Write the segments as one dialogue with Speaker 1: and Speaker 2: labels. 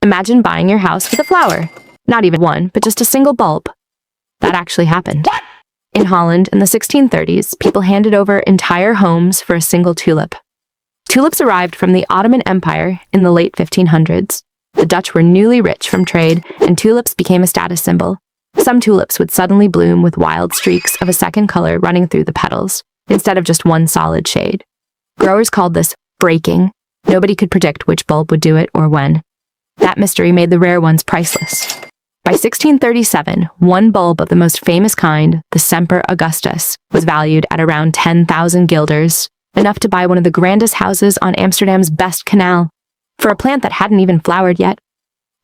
Speaker 1: Imagine buying your house with a flower. Not even one, but just a single bulb. That actually happened. In Holland, in the 1630s, people handed over entire homes for a single tulip. Tulips arrived from the Ottoman Empire in the late 1500s. The Dutch were newly rich from trade, and tulips became a status symbol. Some tulips would suddenly bloom with wild streaks of a second color running through the petals, instead of just one solid shade. Growers called this breaking. Nobody could predict which bulb would do it or when. That mystery made the rare ones priceless. By 1637, one bulb of the most famous kind, the Semper Augustus, was valued at around 10,000 guilders, enough to buy one of the grandest houses on Amsterdam's best canal. For a plant that hadn't even flowered yet,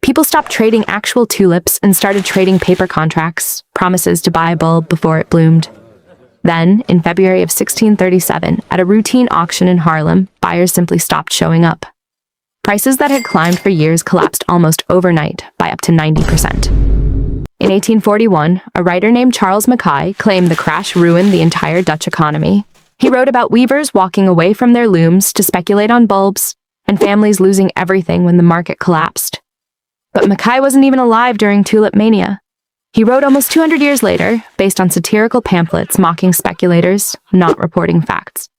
Speaker 1: people stopped trading actual tulips and started trading paper contracts, promises to buy a bulb before it bloomed. Then, in February of 1637, at a routine auction in Haarlem, buyers simply stopped showing up. Prices that had climbed for years collapsed almost overnight by up to 90%. In 1841, a writer named Charles Mackay claimed the crash ruined the entire Dutch economy. He wrote about weavers walking away from their looms to speculate on bulbs, and families losing everything when the market collapsed. But Mackay wasn't even alive during tulip mania. He wrote almost 200 years later, based on satirical pamphlets mocking speculators, not reporting facts.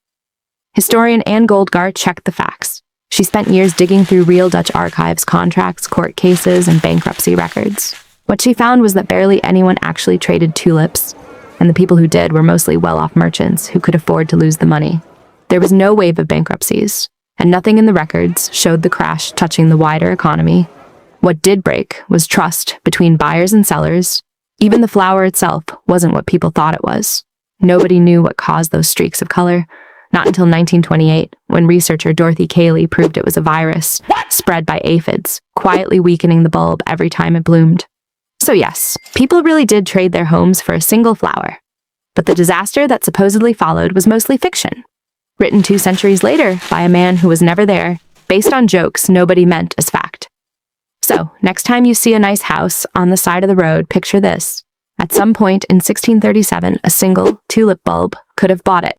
Speaker 1: Historian Anne Goldgar checked the facts. She spent years digging through real Dutch archives, contracts, court cases, and bankruptcy records. What she found was that barely anyone actually traded tulips, and the people who did were mostly well-off merchants who could afford to lose the money. There was no wave of bankruptcies, and nothing in the records showed the crash touching the wider economy. What did break was trust between buyers and sellers. Even the flower itself wasn't what people thought it was. Nobody knew what caused those streaks of color, not until 1928, when researcher Dorothy Cayley proved it was a virus spread by aphids, quietly weakening the bulb every time it bloomed. So yes, people really did trade their homes for a single flower. But the disaster that supposedly followed was mostly fiction, written 2 centuries later by a man who was never there, based on jokes nobody meant as fact. So, next time you see a nice house on the side of the road, picture this. At some point in 1637, a single tulip bulb could have bought it.